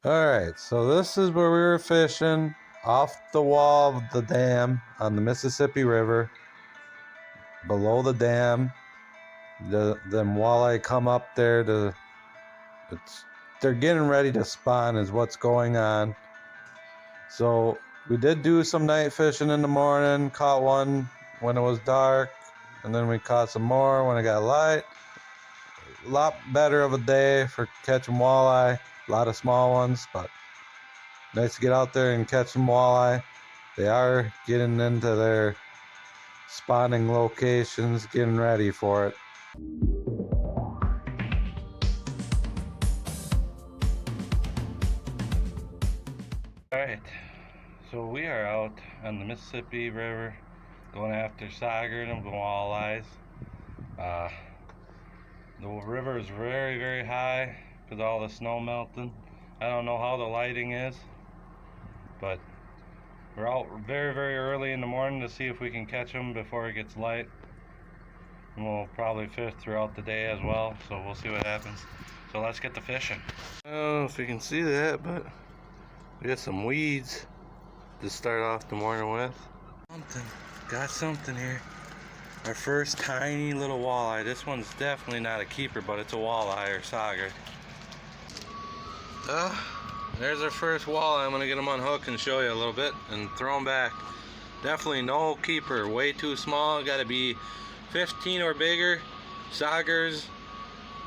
Alright, so this is where we were fishing off the wall of the dam on the Mississippi River. Below the dam, them walleye come up there they're getting ready to spawn is what's going on. So we did do some night fishing in the morning, caught one when it was dark, and then we caught some more when it got light. A lot better of a day for catching walleye, a lot of small ones, but nice to get out there and catch some walleye. They are getting into their spawning locations, getting ready for it. Alright, so we are out on the Mississippi River going after sauger and walleyes. The river is very, very high because of all the snow melting. I don't know how the lighting is, but we're out very, very early in the morning to see if we can catch them before it gets light. And we'll probably fish throughout the day as well, so we'll see what happens. So let's get to fishing. I don't know if you can see that, but we got some weeds to start off the morning with. Got something here. Our first tiny little walleye. This one's definitely not a keeper, but it's a walleye or sauger. There's our first walleye. I'm gonna get him unhooked and show you a little bit and throw him back. Definitely no keeper, way too small. Gotta be 15 or bigger. Saugers,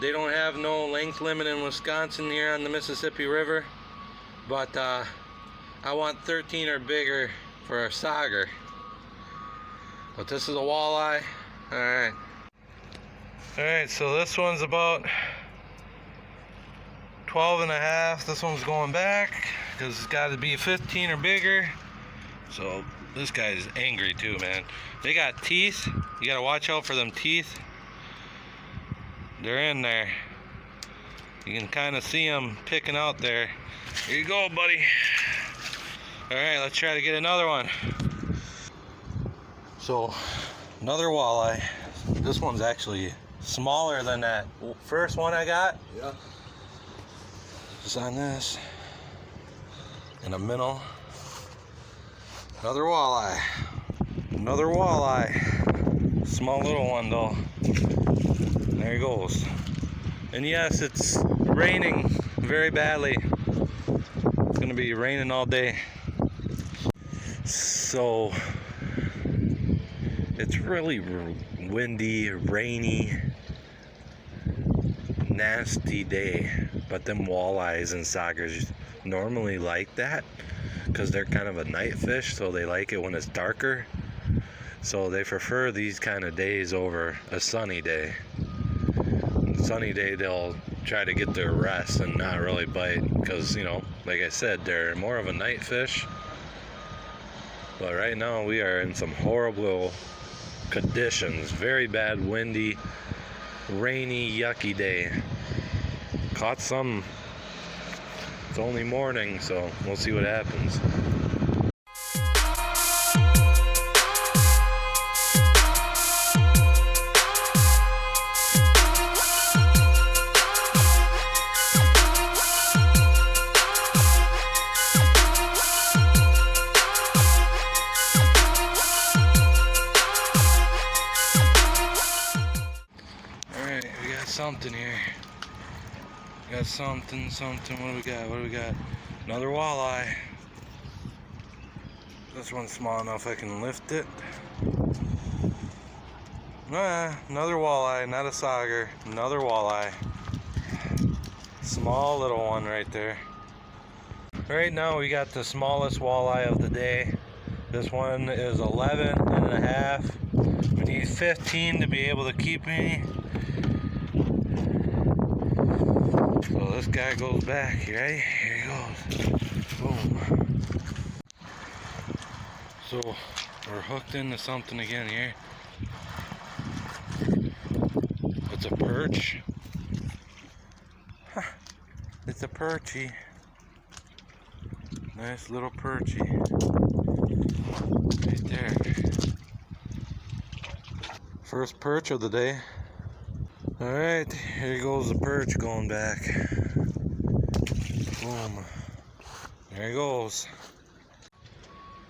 they don't have no length limit in Wisconsin here on the Mississippi River, but I want 13 or bigger for a sauger. But this is a walleye. Alright, so this one's about 12 and a half. This one's going back because it's got to be 15 or bigger. So this guy's angry too, man. They got teeth. You got to watch out for them teeth. They're in there. You can kind of see them picking out there. Here you go, buddy. Alright, let's try to get another one. So, another walleye. This one's actually smaller than that first one I got. Yeah. Just on this. In the middle. Another walleye. Another walleye. Small little one though. There he goes. And yes, it's raining very badly. It's gonna be raining all day. So it's really windy, rainy, nasty day. But them walleyes and saugers normally like that because they're kind of a night fish, so they like it when it's darker. So they prefer these kind of days over a sunny day. Sunny day they'll try to get their rest and not really bite because, you know, like I said, they're more of a night fish. But right now we are in some horrible conditions. Very bad, windy, rainy, yucky day. Caught some. It's only morning, so we'll see what happens. Something here. Got something. What do we got? Another walleye. This one's small enough I can lift it. Another walleye, not a sauger. Another walleye. Small little one right there. Right now we got the smallest walleye of the day. This one is 11 and a half. We need 15 to be able to keep me. So this guy goes back, right? Here he goes. Boom. So we're hooked into something again here. It's a perch. Huh. It's a perchy. Nice little perchy. Right there. First perch of the day. Alright, here goes the perch going back. Boom. There he goes.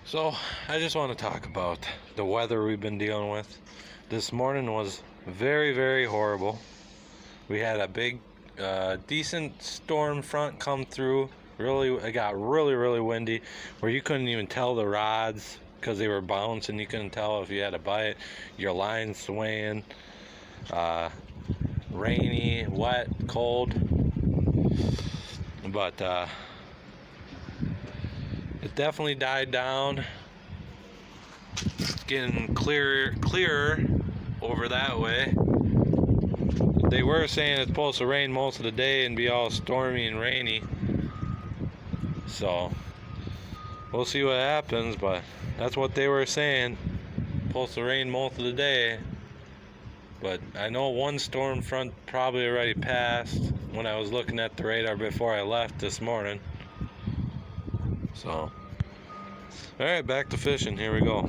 So I just want to talk about the weather we've been dealing with. This morning was very, very horrible. We had a big, decent storm front come through. It got really, really windy, where you couldn't even tell the rods because they were bouncing. You couldn't tell if you had a bite. Your line swaying. Rainy, wet, cold. But it definitely died down. It's getting clearer over that way. They were saying it's supposed to rain most of the day and be all stormy and rainy. So we'll see what happens, but that's what they were saying. Supposed to rain most of the day. But I know one storm front probably already passed when I was looking at the radar before I left this morning. So, alright, back to fishing. Here we go.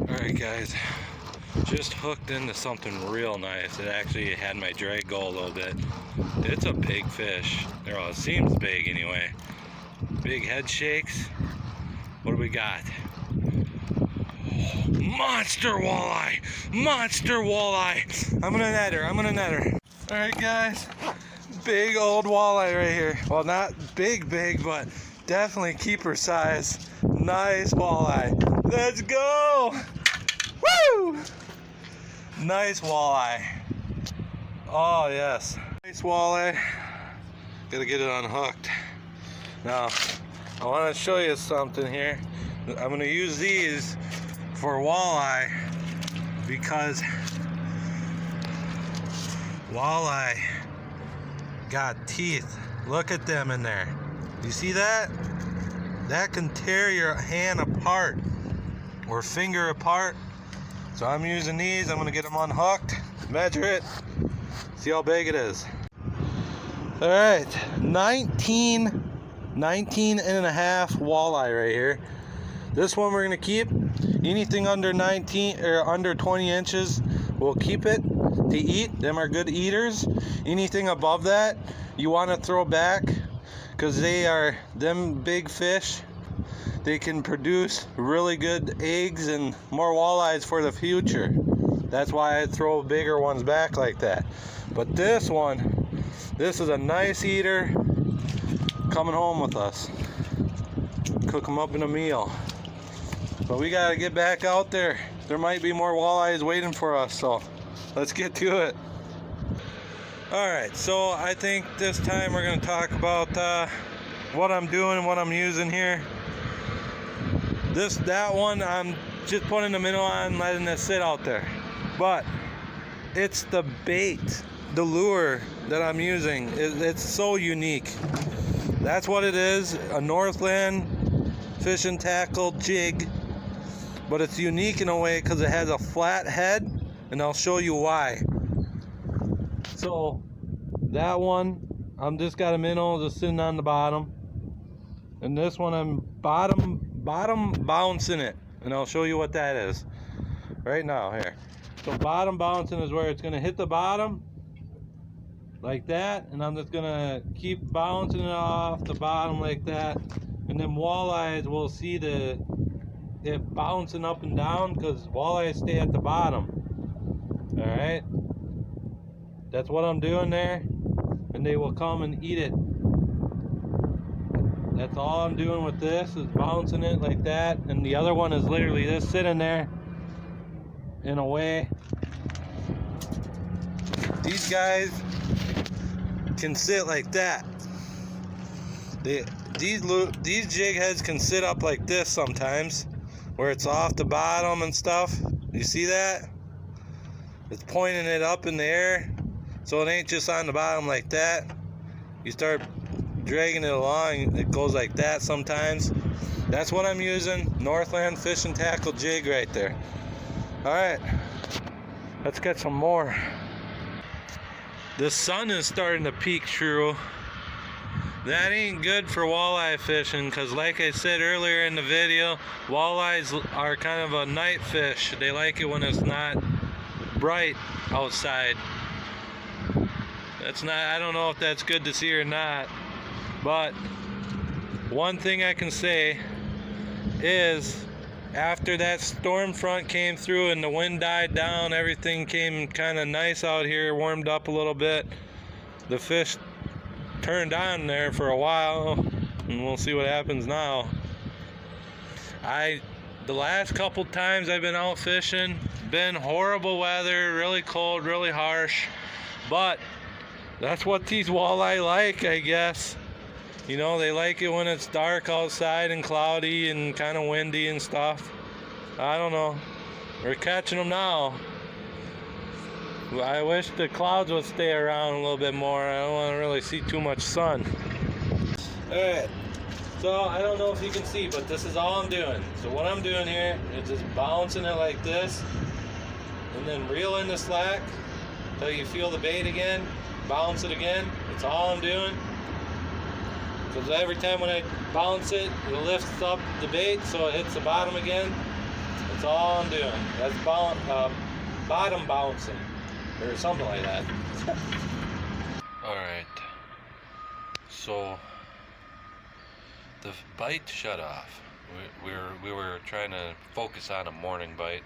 Alright guys, just hooked into something real nice. It actually had my drag go a little bit. It's a big fish. Well, it seems big anyway. Big head shakes. What do we got? Monster walleye! Monster walleye! I'm gonna net her. Alright guys, big old walleye right here. Well, not big, but definitely keeper size. Nice walleye. Let's go! Woo! Nice walleye. Oh yes. Nice walleye. Gotta get it unhooked. Now, I want to show you something here. I'm gonna use these for walleye because walleye got teeth. Look at them in there. You see that? That can tear your hand apart or finger apart. So I'm using these. I'm gonna get them unhooked, measure it, see how big it is. All right, 19 and a half walleye right here. This one we're gonna keep. Anything under 19 or under 20 inches, we'll keep it to eat. Them are good eaters. Anything above that, you want to throw back, because them big fish. They can produce really good eggs and more walleyes for the future. That's why I throw bigger ones back like that. But this is a nice eater coming home with us. Cook them up in a meal. But we gotta get back out there. There might be more walleyes waiting for us, so let's get to it. Alright, so I think this time we're gonna talk about what I'm doing, what I'm using here. That one, I'm just putting the minnow on, letting it sit out there. But it's the bait, the lure that I'm using. It's so unique. That's what it is, a Northland fishing tackle jig. But it's unique in a way because it has a flat head, and I'll show you why. So that one, I'm just got a minnow just sitting on the bottom, and this one I'm bottom bouncing it, and I'll show you what that is right now here. So bottom bouncing is where it's going to hit the bottom like that, and I'm just going to keep bouncing it off the bottom like that, and then walleyes will see it bouncing up and down because walleyes stay at the bottom. Alright, that's what I'm doing there, and they will come and eat it. That's all I'm doing with this, is bouncing it like that, and the other one is literally just sitting there in a way. These guys can sit like that. These jig heads can sit up like this sometimes, where it's off the bottom and stuff. You see that? It's pointing it up in the air, so it ain't just on the bottom like that. You start dragging it along, it goes like that sometimes. That's what I'm using. Northland fishing tackle jig right there. Alright, let's get some more. The sun is starting to peek through. That ain't good for walleye fishing, because like I said earlier in the video, walleyes are kind of a night fish. They like it when it's not bright outside. I don't know if that's good to see or not, but one thing I can say is after that storm front came through and the wind died down, everything came kind of nice out here, warmed up a little bit. The fish turned on there for a while, and we'll see what happens now. The last couple times I've been out fishing, been horrible weather, really cold, really harsh, but that's what these walleye like, I guess. You know, they like it when it's dark outside and cloudy and kind of windy and stuff. I don't know. We're catching them now. I wish the clouds would stay around a little bit more. I don't want to really see too much sun. Alright, so I don't know if you can see, but this is all I'm doing. So what I'm doing here is just bouncing it like this, and then reel in the slack until you feel the bait again, bounce it again. That's all I'm doing. Because every time when I bounce it, it lifts up the bait so it hits the bottom again. That's all I'm doing. That's bottom bouncing, or something like that. Alright, so the bite shut off. We were trying to focus on a morning bite,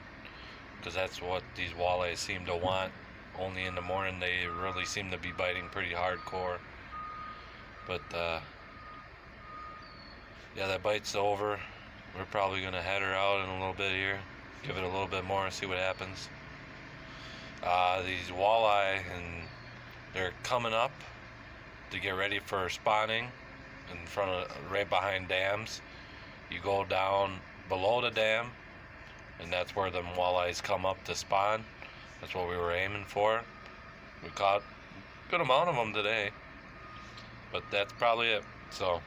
because that's what these walleyes seem to want. Only in the morning they really seem to be biting pretty hardcore. But yeah, that bite's over. We're probably gonna head her out in a little bit here, give it a little bit more and see what happens. These walleye, and they're coming up to get ready for spawning in front of, right behind dams. You go down below the dam, and that's where them walleyes come up to spawn. That's what we were aiming for. We caught a good amount of them today, but that's probably it. So